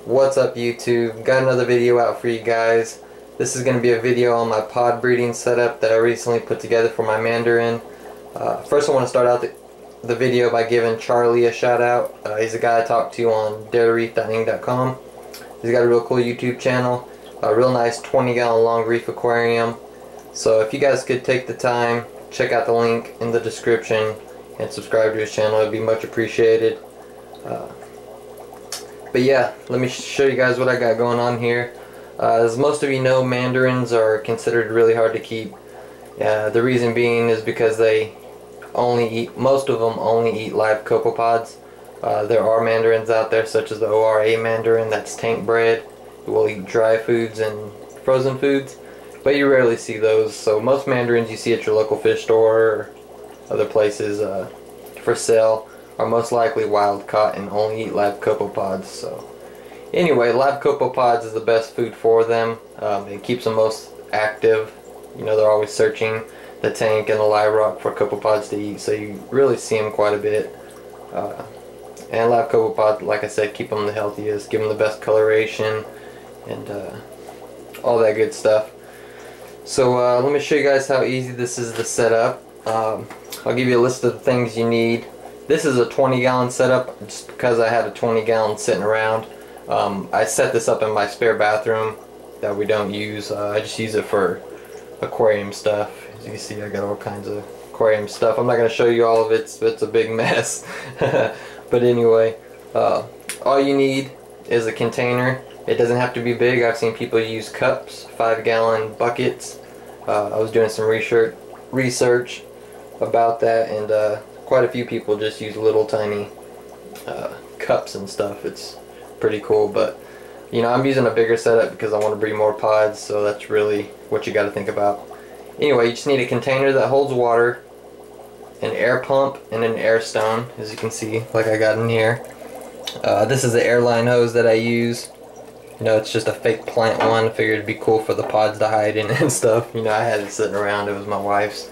What's up, YouTube? Got another video out for you guys. This is going to be a video on my pod breeding setup that I recently put together for my Mandarin. First I want to start out the video by giving Charlie a shout out. He's a guy I talked to on darereef.ing.com. He's got a real cool YouTube channel, a real nice 20-gallon long reef aquarium. So if you guys could take the time, check out the link in the description and subscribe to his channel, it'd be much appreciated. But yeah, let me show you guys what I got going on here. As most of you know, mandarins are considered really hard to keep. The reason being is because most of them only eat live copepods. There are mandarins out there such as the ORA mandarin that's tank bred, who will eat dry foods and frozen foods, but you rarely see those. So most mandarins you see at your local fish store or other places for sale are most likely wild caught and only eat live copepods. So anyway, live copepods is the best food for them. It keeps them most active. You know, they're always searching the tank and the live rock for copepods to eat, so you really see them quite a bit. And live copepods, like I said, keep them the healthiest, give them the best coloration and all that good stuff. So let me show you guys how easy this is to set up. I'll give you a list of the things you need. This is a 20-gallon setup just because I had a 20-gallon sitting around. I set this up in my spare bathroom that we don't use. I just use it for aquarium stuff. As you can see, I got all kinds of aquarium stuff. I'm not going to show you all of it, it's a big mess. But anyway, all you need is a container. It doesn't have to be big. I've seen people use cups, 5-gallon buckets. I was doing some research about that, and quite a few people just use little tiny cups and stuff. It's pretty cool, but you know, I'm using a bigger setup because I want to breed more pods, so that's really what you got to think about. Anyway, you just need a container that holds water, an air pump, and an air stone, as you can see, like I got in here. This is the airline hose that I use. You know, it's just a fake plant one. I figured it'd be cool for the pods to hide in and stuff. You know, I had it sitting around. It was my wife's,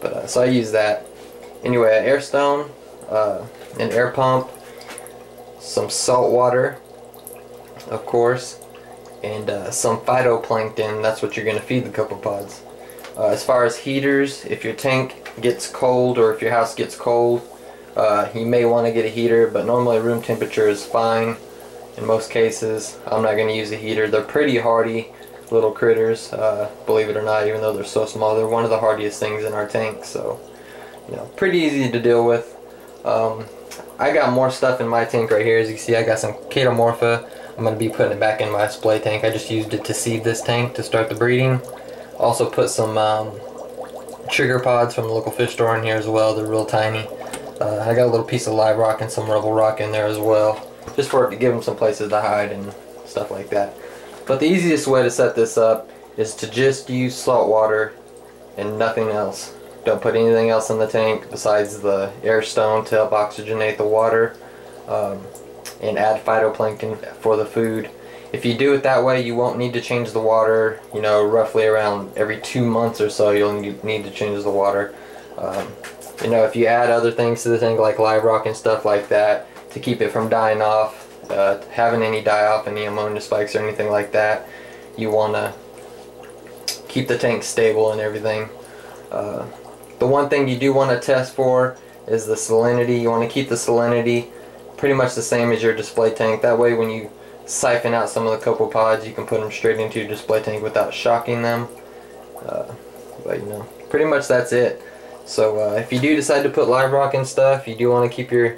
but so I use that. Anyway, an air stone, an air pump, some salt water, of course, and some phytoplankton. That's what you're going to feed the copepods. As far as heaters, if your tank gets cold or if your house gets cold, you may want to get a heater, but normally room temperature is fine in most cases. I'm not going to use a heater. They're pretty hardy little critters, believe it or not, even though they're so small. They're one of the hardiest things in our tank, so you know, pretty easy to deal with. I got more stuff in my tank right here. As you can see, I got some Catomorpha. I'm going to be putting it back in my display tank. I just used it to seed this tank to start the breeding. Also put some trigger pods from the local fish store in here as well. They're real tiny. I got a little piece of live rock and some rubble rock in there as well, just for it to give them some places to hide and stuff like that. But the easiest way to set this up is to just use salt water and nothing else. Don't put anything else in the tank besides the air stone to help oxygenate the water, and add phytoplankton for the food. If you do it that way, you won't need to change the water. You know, roughly around every 2 months or so, you'll need to change the water. You know, if you add other things to the tank like live rock and stuff like that to keep it from dying off, having any die off, any ammonia spikes or anything like that, you want to keep the tank stable and everything. The one thing you do want to test for is the salinity. You want to keep the salinity pretty much the same as your display tank. That way when you siphon out some of the copepods, you can put them straight into your display tank without shocking them. But you know, pretty much that's it. So if you do decide to put live rock and stuff, you do want to keep your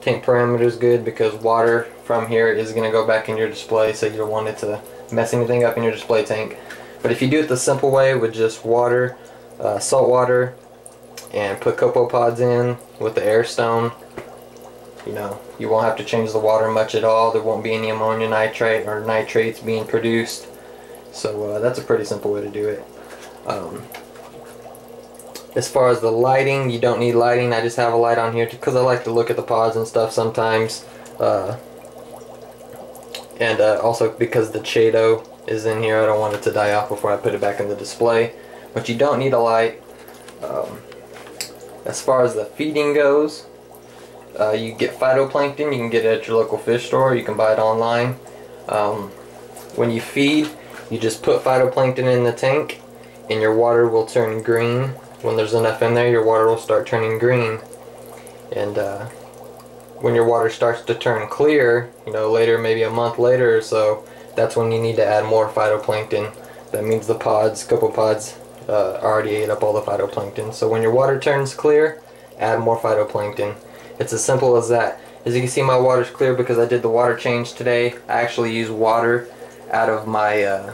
tank parameters good, because water from here is going to go back in your display, so you don't want it to mess anything up in your display tank. But if you do it the simple way with just water, salt water, and put copepods in with the air stone, you know, you won't have to change the water much at all. There won't be any ammonia nitrate or nitrates being produced. So that's a pretty simple way to do it. As far as the lighting, you don't need lighting. I just have a light on here because I like to look at the pods and stuff sometimes. And also because the Chaeto is in here, I don't want it to die off before I put it back in the display. But you don't need a light. As far as the feeding goes, you get phytoplankton. You can get it at your local fish store. You can buy it online. When you feed, you just put phytoplankton in the tank and your water will turn green. When there's enough in there, your water will start turning green. And when your water starts to turn clear, you know, later, maybe a month later or so, that's when you need to add more phytoplankton. That means the pods, copepods, already ate up all the phytoplankton. So when your water turns clear, add more phytoplankton. It's as simple as that. As you can see, my water's clear because I did the water change today. I actually use water out of my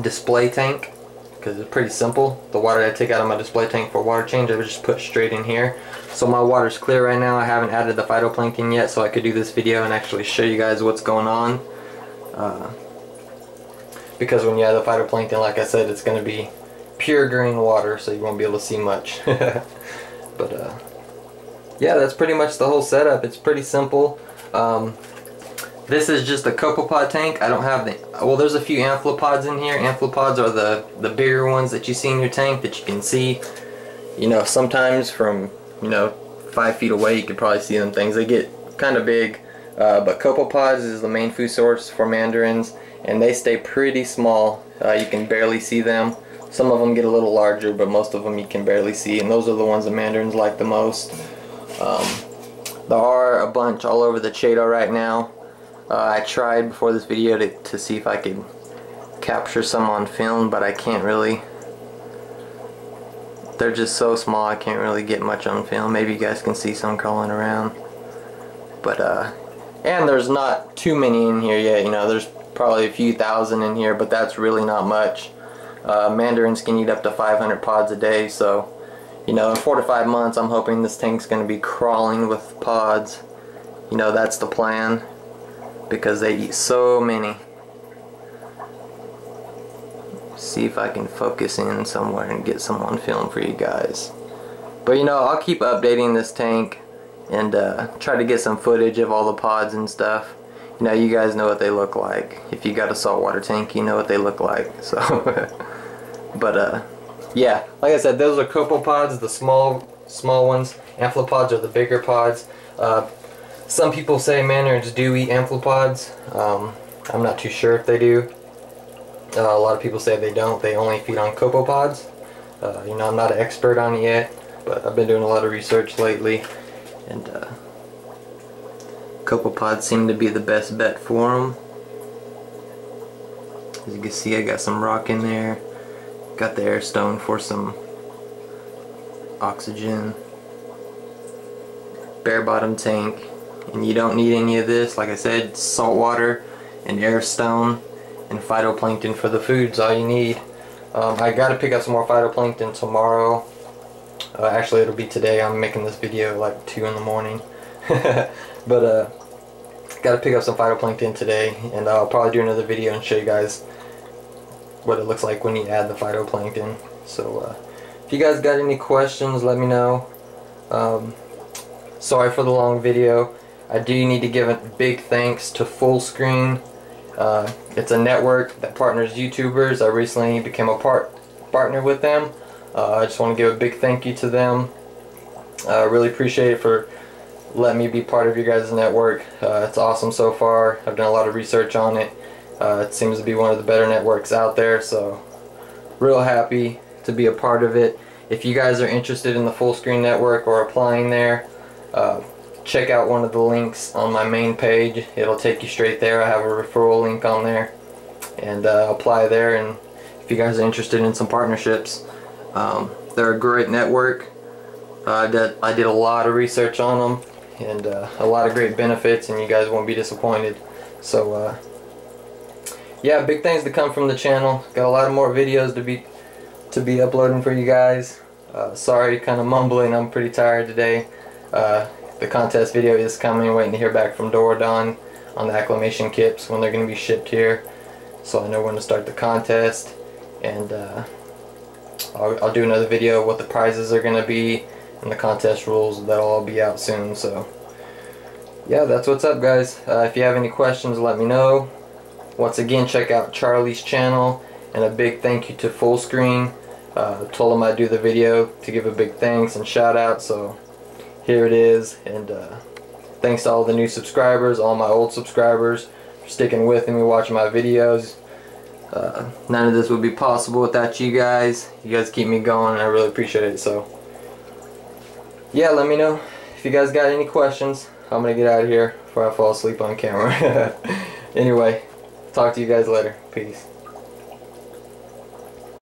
display tank because it's pretty simple. The water I take out of my display tank for water change, I would just put straight in here. So my water's clear right now. I haven't added the phytoplankton yet, so I could do this video and actually show you guys what's going on. Because when you add the phytoplankton, like I said, it's going to be pure green water, so you won't be able to see much. But yeah, that's pretty much the whole setup. It's pretty simple. This is just a Copepod tank. I don't have the, well, there's a few amphipods in here. Amphipods are the bigger ones that you see in your tank that you can see. You know, sometimes from, you know, 5 feet away you could probably see them things. They get kind of big. But copepods is the main food source for mandarins, and they stay pretty small. You can barely see them. Some of them get a little larger, but most of them you can barely see, and those are the ones that mandarins like the most. There are a bunch all over the Chato right now. I tried before this video to see if I could capture some on film, but I can't really. They're just so small I can't really get much on film. Maybe you guys can see some crawling around. But and there's not too many in here yet. You know, there's probably a few thousand in here, but that's really not much. Mandarins can eat up to 500 pods a day, so you know, in 4 to 5 months I'm hoping this tank's going to be crawling with pods. You know, that's the plan, because they eat so many. See if I can focus in somewhere and get some on film for you guys. But you know, I'll keep updating this tank and try to get some footage of all the pods and stuff. You know, you guys know what they look like. If you got a saltwater tank, you know what they look like. So, but yeah, like I said, those are copepods, the small ones. Amphipods are the bigger pods. Some people say mandarins do eat amphipods. I'm not too sure if they do. A lot of people say they don't. They only feed on copepods. You know, I'm not an expert on it yet, but I've been doing a lot of research lately, and copepods seem to be the best bet for them. As you can see, I got some rock in there. Got the air stone for some oxygen. Bare bottom tank, and you don't need any of this. Like I said, salt water and air stone and phytoplankton for the food's all you need. I gotta pick up some more phytoplankton tomorrow. Actually, it'll be today. I'm making this video like 2 in the morning. But gotta pick up some phytoplankton today, and I'll probably do another video and show you guys what it looks like when you add the phytoplankton. So if you guys got any questions, let me know. Sorry for the long video. I do need to give a big thanks to Fullscreen. It's a network that partners YouTubers. I recently became a partner with them. I just want to give a big thank you to them. I really appreciate it for letting me be part of your guys' network. It's awesome so far. I've done a lot of research on it. It seems to be one of the better networks out there, so real happy to be a part of it. If you guys are interested in the Fullscreen network or applying there, check out one of the links on my main page. It'll take you straight there. I have a referral link on there, and apply there. And if you guys are interested in some partnerships, they're a great network. I did a lot of research on them, and a lot of great benefits, and you guys won't be disappointed. So yeah, big things to come from the channel. Got a lot of more videos to be uploading for you guys. Sorry, kind of mumbling. I'm pretty tired today. The contest video is coming. Waiting to hear back from Doradon on the acclimation kits when they're going to be shipped here, so I know when to start the contest. And I'll do another video of what the prizes are going to be and the contest rules. That'll all be out soon. So yeah, that's what's up, guys. If you have any questions, let me know. Once again, check out Charlie's channel, and a big thank you to Fullscreen. Told him I'd do the video to give a big thanks and shout out, so here it is. And thanks to all the new subscribers, all my old subscribers sticking with me, watching my videos. None of this would be possible without you guys. You guys keep me going, and I really appreciate it. So yeah, let me know if you guys got any questions. I'm gonna get out of here before I fall asleep on camera. Anyway, talk to you guys later. Peace.